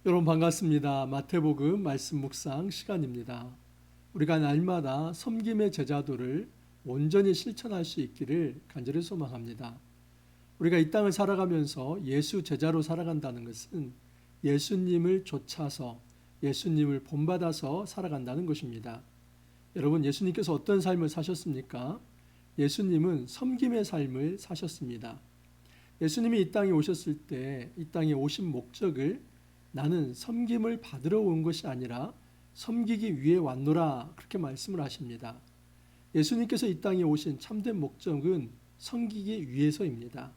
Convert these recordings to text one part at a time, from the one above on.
여러분 반갑습니다. 마태복음 말씀 묵상 시간입니다. 우리가 날마다 섬김의 제자도를 온전히 실천할 수 있기를 간절히 소망합니다. 우리가 이 땅을 살아가면서 예수 제자로 살아간다는 것은 예수님을 좇아서 예수님을 본받아서 살아간다는 것입니다. 여러분, 예수님께서 어떤 삶을 사셨습니까? 예수님은 섬김의 삶을 사셨습니다. 예수님이 이 땅에 오셨을 때 이 땅에 오신 목적을 나는 섬김을 받으러 온 것이 아니라 섬기기 위해 왔노라, 그렇게 말씀을 하십니다. 예수님께서 이 땅에 오신 참된 목적은 섬기기 위해서입니다.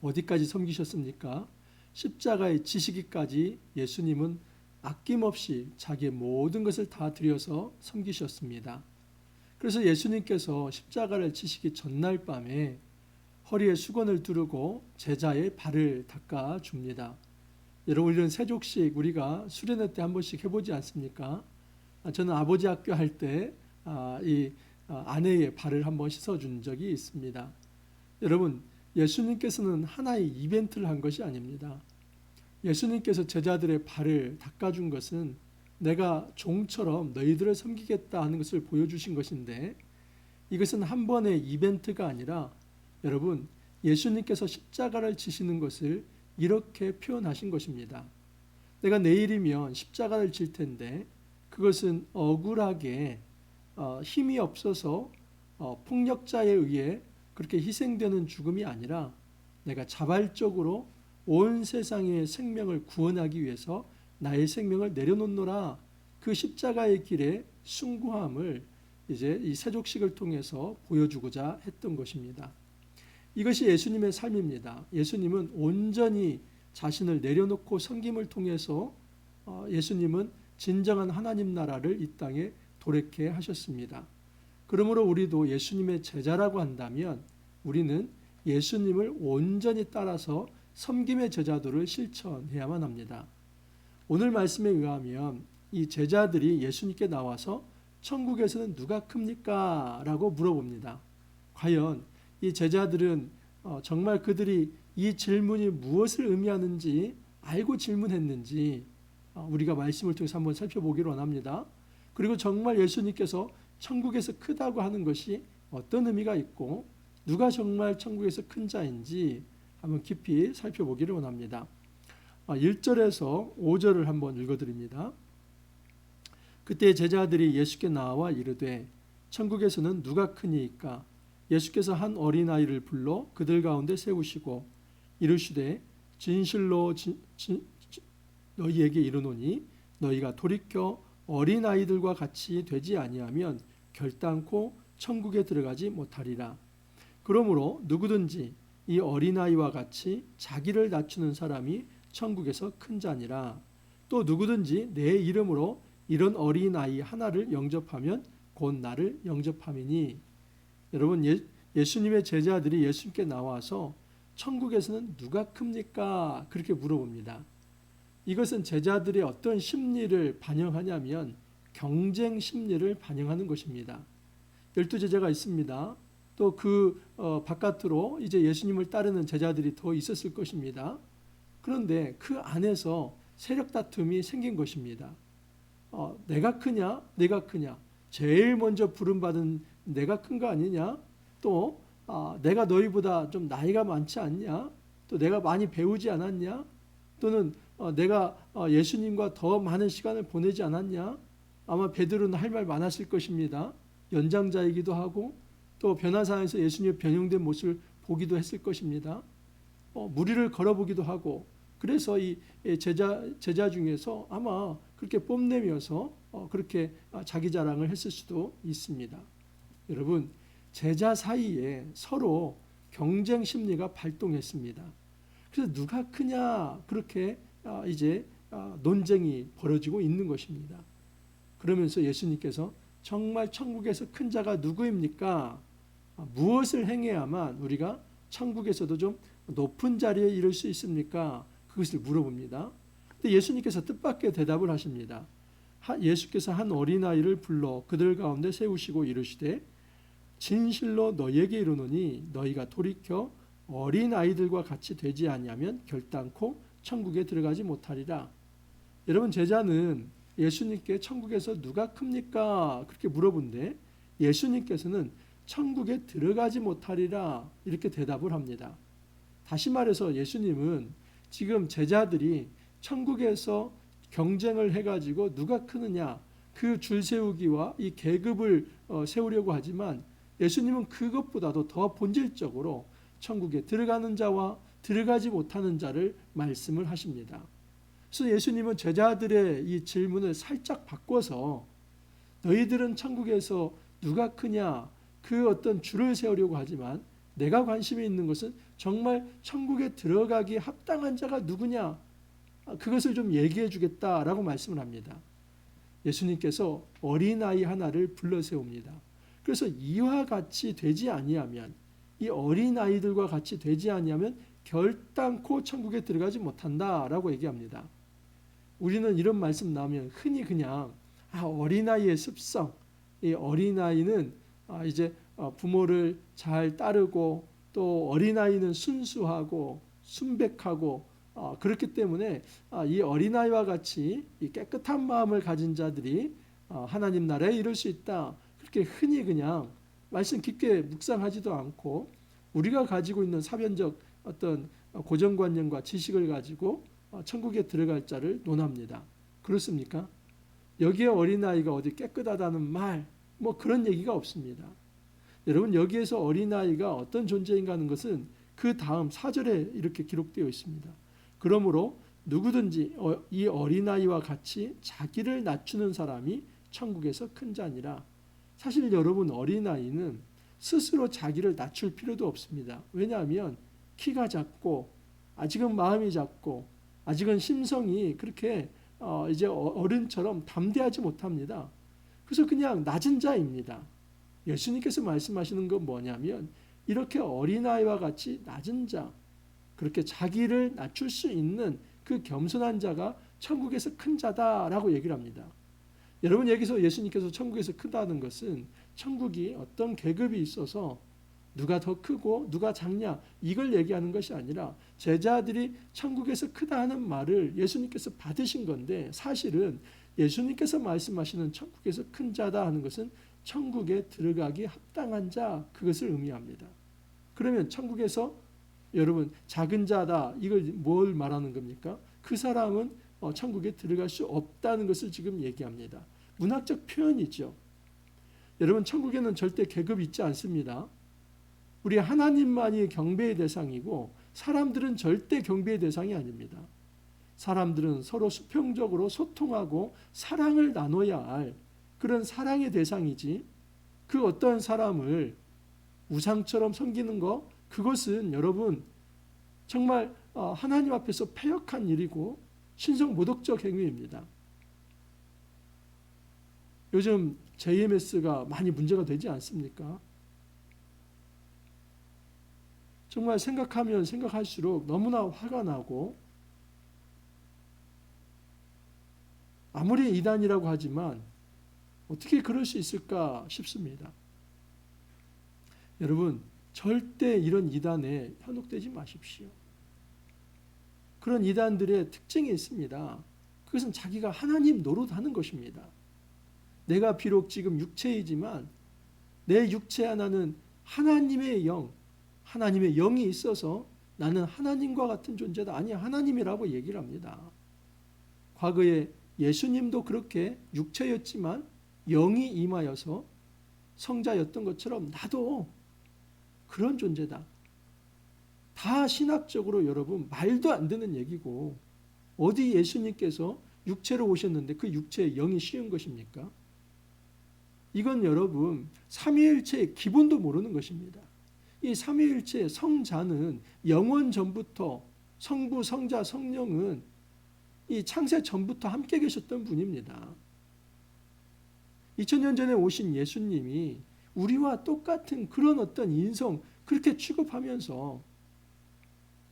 어디까지 섬기셨습니까? 십자가에 지시기까지 예수님은 아낌없이 자기의 모든 것을 다 들여서 섬기셨습니다. 그래서 예수님께서 십자가를 지시기 전날 밤에 허리에 수건을 두르고 제자의 발을 닦아 줍니다. 여러분, 이런 세족식 우리가 수련회 때 한 번씩 해보지 않습니까? 저는 아버지 학교 할 때 이 아내의 발을 한번 씻어준 적이 있습니다. 여러분, 예수님께서는 하나의 이벤트를 한 것이 아닙니다. 예수님께서 제자들의 발을 닦아준 것은 내가 종처럼 너희들을 섬기겠다 하는 것을 보여주신 것인데, 이것은 한 번의 이벤트가 아니라 여러분, 예수님께서 십자가를 지시는 것을 이렇게 표현하신 것입니다. 내가 내일이면 십자가를 질 텐데 그것은 억울하게 힘이 없어서 폭력자에 의해 그렇게 희생되는 죽음이 아니라 내가 자발적으로 온 세상의 생명을 구원하기 위해서 나의 생명을 내려놓노라, 그 십자가의 길의 숭고함을 이제 이 세족식을 통해서 보여주고자 했던 것입니다. 이것이 예수님의 삶입니다. 예수님은 온전히 자신을 내려놓고 섬김을 통해서 예수님은 진정한 하나님 나라를 이 땅에 도래케 하셨습니다. 그러므로 우리도 예수님의 제자라고 한다면 우리는 예수님을 온전히 따라서 섬김의 제자도를 실천해야만 합니다. 오늘 말씀에 의하면 이 제자들이 예수님께 나와서 천국에서는 누가 큽니까? 라고 물어봅니다. 과연 이 제자들은 정말 그들이 이 질문이 무엇을 의미하는지 알고 질문했는지 우리가 말씀을 통해서 한번 살펴보기를 원합니다. 그리고 정말 예수님께서 천국에서 크다고 하는 것이 어떤 의미가 있고 누가 정말 천국에서 큰 자인지 한번 깊이 살펴보기를 원합니다. 1절에서 5절을 한번 읽어드립니다. 그때 제자들이 예수께 나와 이르되 천국에서는 누가 크니이까? 예수께서 한 어린아이를 불러 그들 가운데 세우시고 이르시되 진실로 너희에게 이르노니 너희가 돌이켜 어린아이들과 같이 되지 아니하면 결단코 천국에 들어가지 못하리라. 그러므로 누구든지 이 어린아이와 같이 자기를 낮추는 사람이 천국에서 큰 자니라. 또 누구든지 내 이름으로 이런 어린아이 하나를 영접하면 곧 나를 영접함이니. 여러분, 예수님의 제자들이 예수님께 나와서 천국에서는 누가 큽니까? 그렇게 물어봅니다. 이것은 제자들의 어떤 심리를 반영하냐면 경쟁 심리를 반영하는 것입니다. 12제자가 있습니다. 또 그 바깥으로 이제 예수님을 따르는 제자들이 더 있었을 것입니다. 그런데 그 안에서 세력 다툼이 생긴 것입니다. 내가 크냐? 내가 크냐? 제일 먼저 부름받은 내가 큰 거 아니냐? 또 내가 너희보다 좀 나이가 많지 않냐? 또 내가 많이 배우지 않았냐? 또는 내가 예수님과 더 많은 시간을 보내지 않았냐? 아마 베드로는 할 말 많았을 것입니다. 연장자이기도 하고 또 변화산에서 예수님의 변형된 모습을 보기도 했을 것입니다. 무리를 걸어보기도 하고, 그래서 이 제자 중에서 아마 그렇게 뽐내면서 그렇게 자기 자랑을 했을 수도 있습니다. 여러분, 제자 사이에 서로 경쟁 심리가 발동했습니다. 그래서 누가 크냐, 그렇게 이제 논쟁이 벌어지고 있는 것입니다. 그러면서 예수님께서 정말 천국에서 큰 자가 누구입니까? 무엇을 행해야만 우리가 천국에서도 좀 높은 자리에 이를 수 있습니까? 그것을 물어봅니다. 근데 예수님께서 뜻밖의 대답을 하십니다. 예수께서 한 어린아이를 불러 그들 가운데 세우시고 이르시되 진실로 너희에게 이르노니 너희가 돌이켜 어린아이들과 같이 되지 아니하면 결단코 천국에 들어가지 못하리라. 여러분, 제자는 예수님께 천국에서 누가 큽니까? 그렇게 물어본데 예수님께서는 천국에 들어가지 못하리라 이렇게 대답을 합니다. 다시 말해서 예수님은 지금 제자들이 천국에서 경쟁을 해가지고 누가 크느냐 그 줄 세우기와 이 계급을 세우려고 하지만 예수님은 그것보다도 더 본질적으로 천국에 들어가는 자와 들어가지 못하는 자를 말씀을 하십니다. 그래서 예수님은 제자들의 이 질문을 살짝 바꿔서 너희들은 천국에서 누가 크냐 그 어떤 줄을 세우려고 하지만 내가 관심이 있는 것은 정말 천국에 들어가기 합당한 자가 누구냐 그것을 좀 얘기해 주겠다라고 말씀을 합니다. 예수님께서 어린아이 하나를 불러 세웁니다. 그래서 이와 같이 되지 아니하면 이 어린아이들과 같이 되지 아니하면 결단코 천국에 들어가지 못한다라고 얘기합니다. 우리는 이런 말씀 나오면 흔히 그냥 어린아이의 습성, 이 어린아이는 이제 부모를 잘 따르고 또 어린아이는 순수하고 순백하고 그렇기 때문에 이 어린아이와 같이 이 깨끗한 마음을 가진 자들이 하나님 나라에 이룰 수 있다. 그렇게 흔히 그냥 말씀 깊게 묵상하지도 않고 우리가 가지고 있는 사변적 어떤 고정관념과 지식을 가지고 천국에 들어갈 자를 논합니다. 그렇습니까? 여기에 어린아이가 어디 깨끗하다는 말, 뭐 그런 얘기가 없습니다. 여러분, 여기에서 어린아이가 어떤 존재인가 하는 것은 그 다음 4절에 이렇게 기록되어 있습니다. 그러므로 누구든지 이 어린아이와 같이 자기를 낮추는 사람이 천국에서 큰 자니라. 사실 여러분, 어린아이는 스스로 자기를 낮출 필요도 없습니다. 왜냐하면 키가 작고 아직은 마음이 작고 아직은 심성이 그렇게 이제 어른처럼 담대하지 못합니다. 그래서 그냥 낮은 자입니다. 예수님께서 말씀하시는 건 뭐냐면 이렇게 어린아이와 같이 낮은 자, 그렇게 자기를 낮출 수 있는 그 겸손한 자가 천국에서 큰 자다라고 얘기를 합니다. 여러분, 여기서 예수님께서 천국에서 크다는 것은 천국이 어떤 계급이 있어서 누가 더 크고 누가 작냐 이걸 얘기하는 것이 아니라 제자들이 천국에서 크다 하는 말을 예수님께서 받으신 건데 사실은 예수님께서 말씀하시는 천국에서 큰 자다 하는 것은 천국에 들어가기 합당한 자 그것을 의미합니다. 그러면 천국에서 여러분 작은 자다 이걸 뭘 말하는 겁니까? 그 사람은 천국에 들어갈 수 없다는 것을 지금 얘기합니다. 문학적 표현이죠. 여러분, 천국에는 절대 계급이 있지 않습니다. 우리 하나님만이 경배의 대상이고 사람들은 절대 경배의 대상이 아닙니다. 사람들은 서로 수평적으로 소통하고 사랑을 나눠야 할 그런 사랑의 대상이지 그 어떤 사람을 우상처럼 섬기는 것 그것은 여러분 정말 하나님 앞에서 패역한 일이고 신성모독적 행위입니다. 요즘 JMS가 많이 문제가 되지 않습니까? 정말 생각하면 생각할수록 너무나 화가 나고 아무리 이단이라고 하지만 어떻게 그럴 수 있을까 싶습니다. 여러분, 절대 이런 이단에 현혹되지 마십시오. 그런 이단들의 특징이 있습니다. 그것은 자기가 하나님 노릇하는 것입니다. 내가 비록 지금 육체이지만 내 육체 하나는 하나님의 영, 하나님의 영이 있어서 나는 하나님과 같은 존재다. 아니, 하나님이라고 얘기를 합니다. 과거에 예수님도 그렇게 육체였지만 영이 임하여서 성자였던 것처럼 나도 그런 존재다. 다 신학적으로 여러분 말도 안 되는 얘기고 어디 예수님께서 육체로 오셨는데 그 육체에 영이 씌운 것입니까? 이건 여러분 삼위일체의 기본도 모르는 것입니다. 이 삼위일체 성자는 영원 전부터 성부, 성자, 성령은 이 창세 전부터 함께 계셨던 분입니다. 2000년 전에 오신 예수님이 우리와 똑같은 그런 어떤 인성 그렇게 취급하면서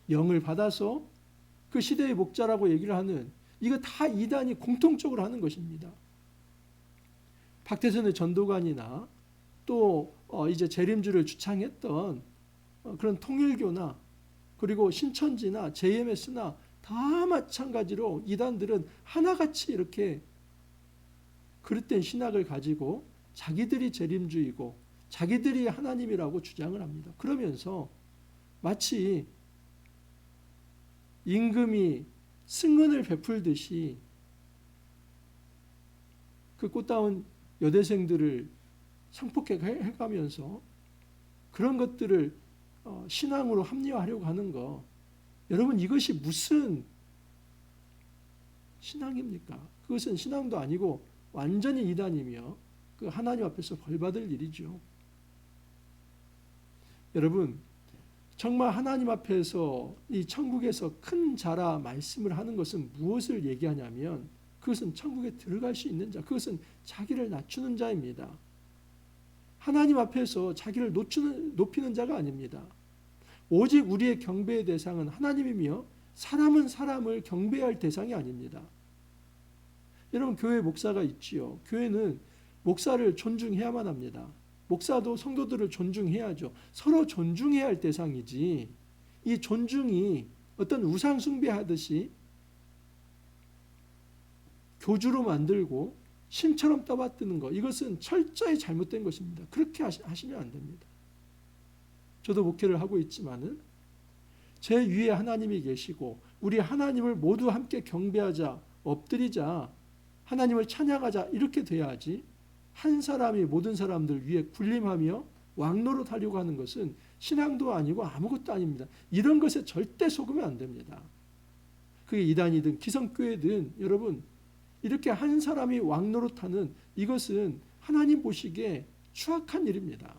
영을 받아서 그 시대의 목자라고 얘기를 하는 이거 다 이단이 공통적으로 하는 것입니다. 박태선의 전도관이나 또 이제 재림주를 주창했던 그런 통일교나 그리고 신천지나 JMS나 다 마찬가지로 이단들은 하나같이 이렇게 그릇된 신학을 가지고 자기들이 재림주의고 자기들이 하나님이라고 주장을 합니다. 그러면서 마치 임금이 승은을 베풀듯이 그 꽃다운 여대생들을 성폭행해가면서 그런 것들을 신앙으로 합리화하려고 하는 거, 여러분 이것이 무슨 신앙입니까? 그것은 신앙도 아니고 완전히 이단이며 그 하나님 앞에서 벌받을 일이죠. 여러분 정말 하나님 앞에서 이 천국에서 큰 자라 말씀을 하는 것은 무엇을 얘기하냐면 그것은 천국에 들어갈 수 있는 자, 그것은 자기를 낮추는 자입니다. 하나님 앞에서 자기를 높이는 자가 아닙니다. 오직 우리의 경배의 대상은 하나님이며 사람은 사람을 경배할 대상이 아닙니다. 여러분 교회 목사가 있지요. 교회는 목사를 존중해야만 합니다. 목사도 성도들을 존중해야죠. 서로 존중해야 할 대상이지 이 존중이 어떤 우상 숭배하듯이 교주로 만들고 신처럼 떠받드는 것, 이것은 철저히 잘못된 것입니다. 그렇게 하시면 안 됩니다. 저도 목회를 하고 있지만은 제 위에 하나님이 계시고 우리 하나님을 모두 함께 경배하자, 엎드리자, 하나님을 찬양하자, 이렇게 돼야지 한 사람이 모든 사람들 위에 군림하며 왕노릇하려고 하는 것은 신앙도 아니고 아무것도 아닙니다. 이런 것에 절대 속으면 안 됩니다. 그게 이단이든 기성교회든 여러분 이렇게 한 사람이 왕노릇하는 이것은 하나님 보시기에 추악한 일입니다.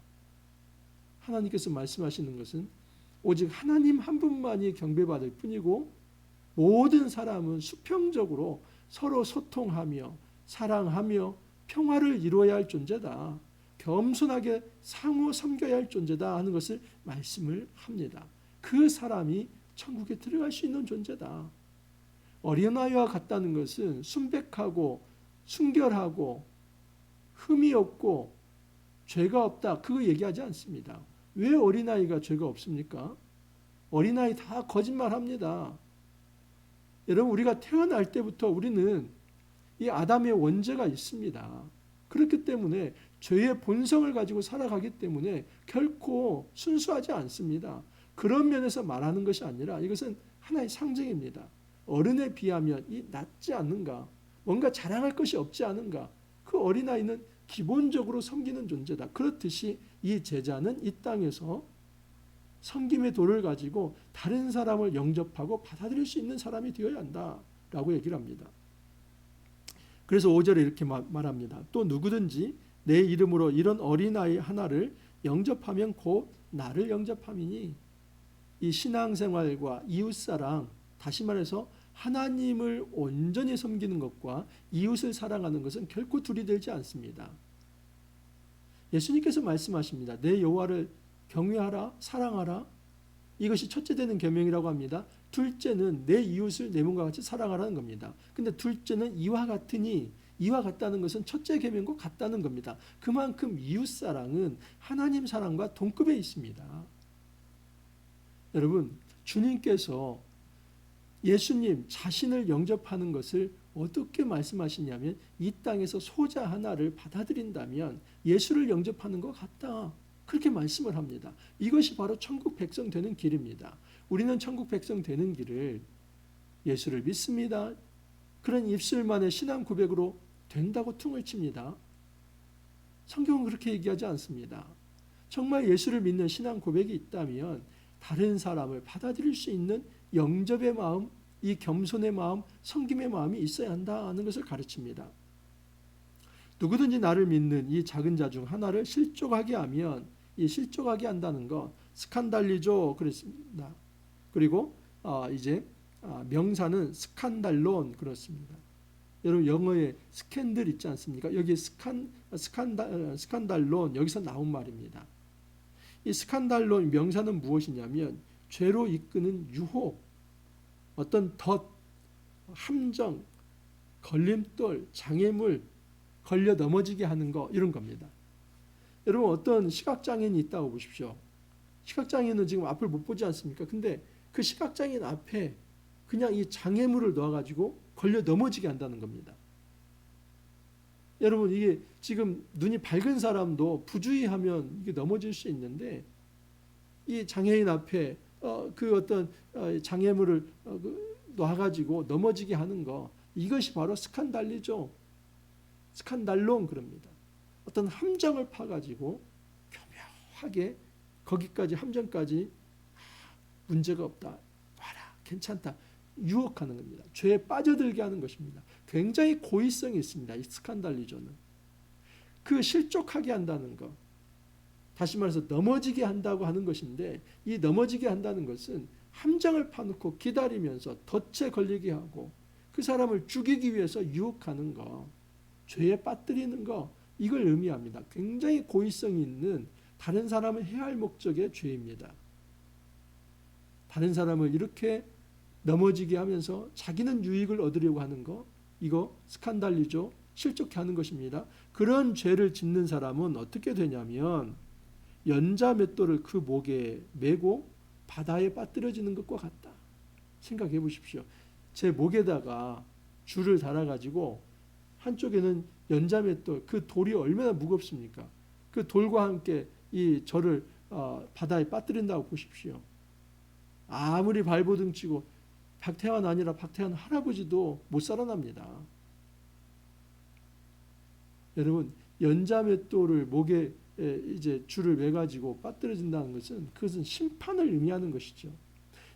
하나님께서 말씀하시는 것은 오직 하나님 한 분만이 경배받을 뿐이고 모든 사람은 수평적으로 서로 소통하며 사랑하며 평화를 이루어야 할 존재다. 겸손하게 상호 섬겨야 할 존재다 하는 것을 말씀을 합니다. 그 사람이 천국에 들어갈 수 있는 존재다. 어린아이와 같다는 것은 순백하고 순결하고 흠이 없고 죄가 없다, 그거 얘기하지 않습니다. 왜 어린아이가 죄가 없습니까? 어린아이 다 거짓말합니다. 여러분 우리가 태어날 때부터 우리는 이 아담의 원죄가 있습니다. 그렇기 때문에 죄의 본성을 가지고 살아가기 때문에 결코 순수하지 않습니다. 그런 면에서 말하는 것이 아니라 이것은 하나의 상징입니다. 어른에 비하면 이 낫지 않는가, 뭔가 자랑할 것이 없지 않은가, 그 어린아이는 기본적으로 섬기는 존재다. 그렇듯이 이 제자는 이 땅에서 섬김의 도를 가지고 다른 사람을 영접하고 받아들일 수 있는 사람이 되어야 한다라고 얘기를 합니다. 그래서 5절에 이렇게 말합니다. 또 누구든지 내 이름으로 이런 어린아이 하나를 영접하면 곧 나를 영접함이니, 이 신앙생활과 이웃사랑, 다시 말해서 하나님을 온전히 섬기는 것과 이웃을 사랑하는 것은 결코 둘이 되지 않습니다. 예수님께서 말씀하십니다. 내 여호와를 경외하라, 사랑하라. 이것이 첫째 되는 계명이라고 합니다. 둘째는 내 이웃을 내 몸과 같이 사랑하라는 겁니다. 근데 둘째는 이와 같으니, 이와 같다는 것은 첫째 계명과 같다는 겁니다. 그만큼 이웃 사랑은 하나님 사랑과 동급에 있습니다. 여러분, 주님께서 예수님 자신을 영접하는 것을 어떻게 말씀하시냐면 이 땅에서 소자 하나를 받아들인다면 예수를 영접하는 것 같다, 그렇게 말씀을 합니다. 이것이 바로 천국 백성 되는 길입니다. 우리는 천국 백성 되는 길을 예수를 믿습니다. 그런 입술만의 신앙 고백으로 된다고 퉁을 칩니다. 성경은 그렇게 얘기하지 않습니다. 정말 예수를 믿는 신앙 고백이 있다면 다른 사람을 받아들일 수 있는 영접의 마음, 이 겸손의 마음, 섬김의 마음이 있어야 한다는 것을 가르칩니다. 누구든지 나를 믿는 이 작은 자 중 하나를 실족하게 하면, 이 실족하게 한다는 것 스칸달리죠 그랬습니다. 그리고 이제 명사는 스칸달론, 그렇습니다. 여러분 영어에 스캔들 있지 않습니까? 여기 스칸달론, 여기서 나온 말입니다. 이 스칸달론 명사는 무엇이냐면 죄로 이끄는 유혹, 어떤 덫, 함정, 걸림돌, 장애물, 걸려 넘어지게 하는 거, 이런 겁니다. 여러분 어떤 시각장애인이 있다고 보십시오. 시각장애인은 지금 앞을 못 보지 않습니까? 근데 그 시각장애인 앞에 그냥 이 장애물을 놓아가지고 걸려 넘어지게 한다는 겁니다. 여러분, 이게 지금 눈이 밝은 사람도 부주의하면 이게 넘어질 수 있는데, 이 장애인 앞에 그 어떤 장애물을 놔가지고 넘어지게 하는 거, 이것이 바로 스칸달리죠. 스칸달론 그럽니다. 어떤 함정을 파가지고 교묘하게 거기까지 함정까지 문제가 없다, 와라, 괜찮다, 유혹하는 겁니다. 죄에 빠져들게 하는 것입니다. 굉장히 고의성이 있습니다. 이 스칸달리조는. 그 실족하게 한다는 것, 다시 말해서 넘어지게 한다고 하는 것인데, 이 넘어지게 한다는 것은 함정을 파놓고 기다리면서 덫에 걸리게 하고 그 사람을 죽이기 위해서 유혹하는 것, 죄에 빠뜨리는 것, 이걸 의미합니다. 굉장히 고의성이 있는 다른 사람을 해할 목적의 죄입니다. 다른 사람을 이렇게 넘어지게 하면서 자기는 유익을 얻으려고 하는 거, 이거 스칸달리죠. 실족해 하는 것입니다. 그런 죄를 짓는 사람은 어떻게 되냐면 연자 맷돌을 그 목에 메고 바다에 빠뜨려지는 것과 같다. 생각해 보십시오. 제 목에다가 줄을 달아가지고 한쪽에는 연자 맷돌, 그 돌이 얼마나 무겁습니까? 그 돌과 함께 이 저를 바다에 빠뜨린다고 보십시오. 아무리 발버둥 치고 박태환 아니라 박태환 할아버지도 못 살아납니다. 여러분, 연자 맷돌을 목에 이제 줄을 매가지고 빠뜨려진다는 것은 그것은 심판을 의미하는 것이죠.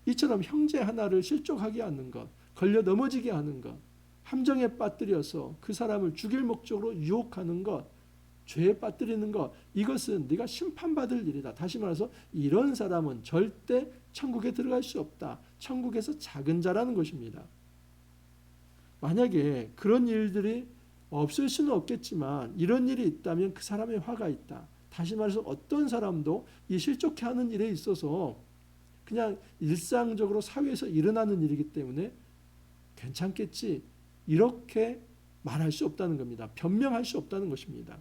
이처럼 형제 하나를 실족하게 하는 것, 걸려 넘어지게 하는 것, 함정에 빠뜨려서 그 사람을 죽일 목적으로 유혹하는 것, 죄에 빠뜨리는 것, 이것은 네가 심판받을 일이다. 다시 말해서 이런 사람은 절대 천국에 들어갈 수 없다. 천국에서 작은 자라는 것입니다. 만약에 그런 일들이 없을 수는 없겠지만 이런 일이 있다면 그 사람의 화가 있다. 다시 말해서 어떤 사람도 이 실족해 하는 일에 있어서 그냥 일상적으로 사회에서 일어나는 일이기 때문에 괜찮겠지, 이렇게 말할 수 없다는 겁니다. 변명할 수 없다는 것입니다.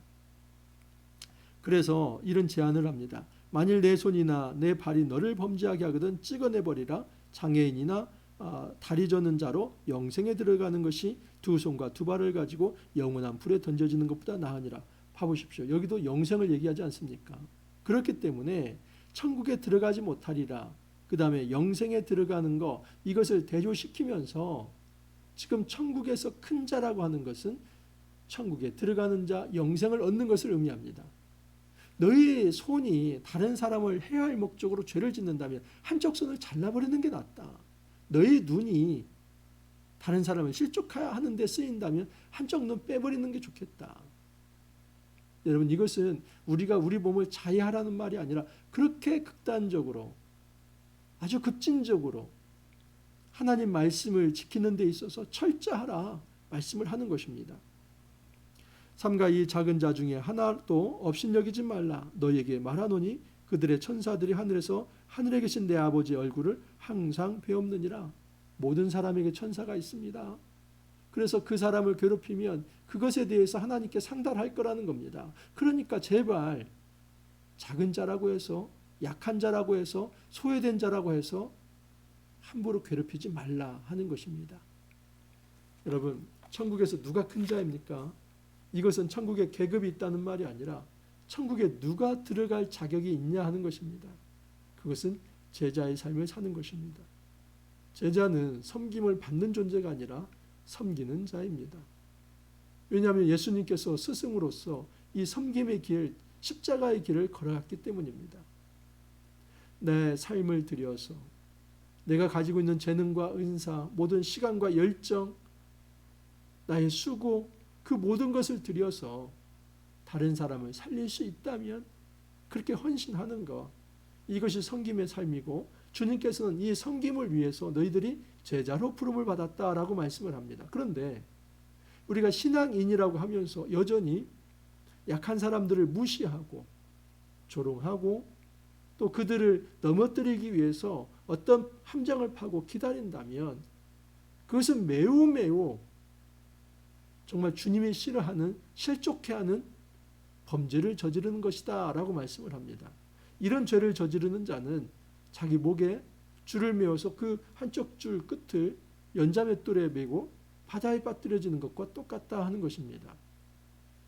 그래서 이런 제안을 합니다. 만일 내 손이나 내 발이 너를 범죄하게 하거든 찍어내버리라. 장애인이나 다리 저는 자로 영생에 들어가는 것이 두 손과 두 발을 가지고 영원한 불에 던져지는 것보다 나으니라. 봐보십시오. 여기도 영생을 얘기하지 않습니까? 그렇기 때문에 천국에 들어가지 못하리라, 그 다음에 영생에 들어가는 것, 이것을 대조시키면서 지금 천국에서 큰 자라고 하는 것은 천국에 들어가는 자, 영생을 얻는 것을 의미합니다. 너희 손이 다른 사람을 해할 목적으로 죄를 짓는다면 한쪽 손을 잘라버리는 게 낫다. 너희 눈이 다른 사람을 실족하는 데 쓰인다면 한쪽 눈 빼버리는 게 좋겠다. 여러분, 이것은 우리가 우리 몸을 자해하라는 말이 아니라 그렇게 극단적으로, 아주 급진적으로 하나님 말씀을 지키는 데 있어서 철저하라 말씀을 하는 것입니다. 삼가 이 작은 자 중에 하나도 업신여기지 말라. 너에게 말하노니 그들의 천사들이 하늘에서 하늘에 계신 내 아버지의 얼굴을 항상 배옵느니라. 모든 사람에게 천사가 있습니다. 그래서 그 사람을 괴롭히면 그것에 대해서 하나님께 상달할 거라는 겁니다. 그러니까 제발 작은 자라고 해서, 약한 자라고 해서, 소외된 자라고 해서 함부로 괴롭히지 말라 하는 것입니다. 여러분, 천국에서 누가 큰 자입니까? 이것은 천국에 계급이 있다는 말이 아니라 천국에 누가 들어갈 자격이 있냐 하는 것입니다. 그것은 제자의 삶을 사는 것입니다. 제자는 섬김을 받는 존재가 아니라 섬기는 자입니다. 왜냐하면 예수님께서 스승으로서 이 섬김의 길, 십자가의 길을 걸어갔기 때문입니다. 내 삶을 들여서 내가 가지고 있는 재능과 은사, 모든 시간과 열정, 나의 수고, 그 모든 것을 들여서 다른 사람을 살릴 수 있다면 그렇게 헌신하는 것, 이것이 섬김의 삶이고, 주님께서는 이 섬김을 위해서 너희들이 제자로 부름을 받았다라고 말씀을 합니다. 그런데 우리가 신앙인이라고 하면서 여전히 약한 사람들을 무시하고 조롱하고 또 그들을 넘어뜨리기 위해서 어떤 함정을 파고 기다린다면 그것은 매우 정말 주님이 싫어하는, 실족해하는 범죄를 저지르는 것이다 라고 말씀을 합니다. 이런 죄를 저지르는 자는 자기 목에 줄을 메어서 그 한쪽 줄 끝을 연자맷돌에 메고 바다에 빠뜨려지는 것과 똑같다 하는 것입니다.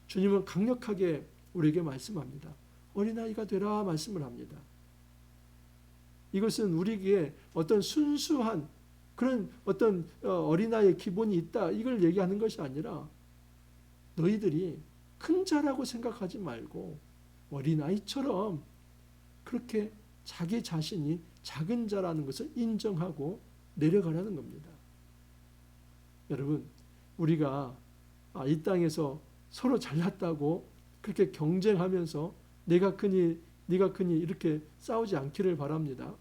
주님은 강력하게 우리에게 말씀합니다. 어린아이가 되라 말씀을 합니다. 이것은 우리에게 어떤 순수한 그런 어떤 어린아이의 기본이 있다 이걸 얘기하는 것이 아니라 너희들이 큰 자라고 생각하지 말고 어린아이처럼 그렇게 자기 자신이 작은 자라는 것을 인정하고 내려가라는 겁니다. 여러분, 우리가 이 땅에서 서로 잘났다고 그렇게 경쟁하면서 내가 크니 네가 크니 이렇게 싸우지 않기를 바랍니다.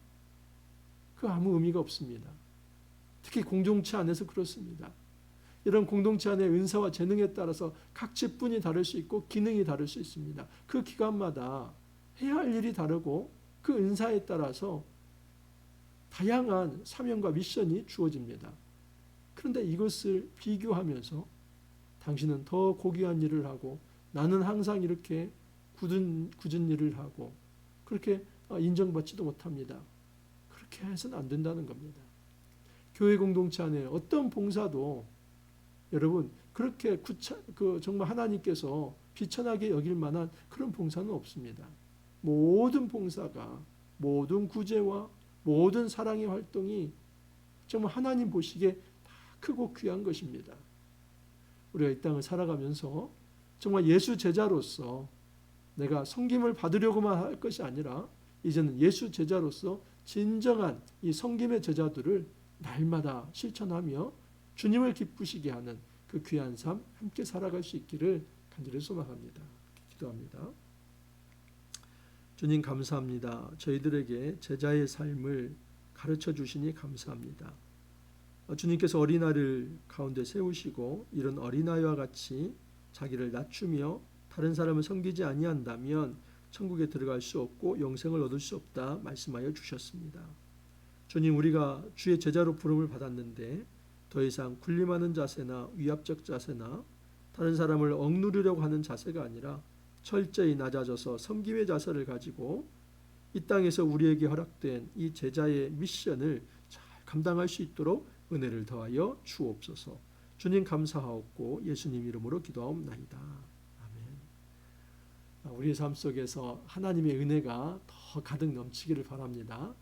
그 아무 의미가 없습니다. 특히 공동체 안에서 그렇습니다. 이런 공동체 안에 은사와 재능에 따라서 각 직분이 다를 수 있고 기능이 다를 수 있습니다. 그 기관마다 해야 할 일이 다르고 그 은사에 따라서 다양한 사명과 미션이 주어집니다. 그런데 이것을 비교하면서 당신은 더 고귀한 일을 하고 나는 항상 이렇게 굳은 일을 하고 그렇게 인정받지도 못합니다. 그렇게 해서는 안 된다는 겁니다. 교회 공동체 안에 어떤 봉사도 여러분 그렇게 정말 하나님께서 비천하게 여길 만한 그런 봉사는 없습니다. 모든 봉사가 모든 구제와 모든 사랑의 활동이 정말 하나님 보시기에 다 크고 귀한 것입니다. 우리가 이 땅을 살아가면서 정말 예수 제자로서 내가 섬김을 받으려고만 할 것이 아니라 이제는 예수 제자로서 진정한 이 섬김의 제자들을 날마다 실천하며 주님을 기쁘시게 하는 그 귀한 삶 함께 살아갈 수 있기를 간절히 소망합니다. 기도합니다. 주님 감사합니다. 저희들에게 제자의 삶을 가르쳐 주시니 감사합니다. 주님께서 어린아이를 가운데 세우시고 이런 어린아이와 같이 자기를 낮추며 다른 사람을 섬기지 아니한다면 천국에 들어갈 수 없고 영생을 얻을 수 없다 말씀하여 주셨습니다. 주님, 우리가 주의 제자로 부름을 받았는데 더 이상 군림하는 자세나 위압적 자세나 다른 사람을 억누르려고 하는 자세가 아니라 철저히 낮아져서 섬김의 자세를 가지고 이 땅에서 우리에게 허락된 이 제자의 미션을 잘 감당할 수 있도록 은혜를 더하여 주옵소서. 주님 감사하옵고 예수님 이름으로 기도하옵나이다. 아멘. 우리의 삶 속에서 하나님의 은혜가 더 가득 넘치기를 바랍니다.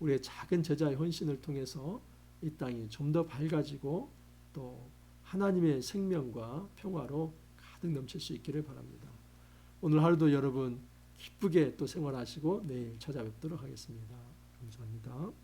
우리의 작은 제자의 헌신을 통해서 이 땅이 좀 더 밝아지고 또 하나님의 생명과 평화로 가득 넘칠 수 있기를 바랍니다. 오늘 하루도 여러분 기쁘게 또 생활하시고 내일 찾아뵙도록 하겠습니다. 감사합니다.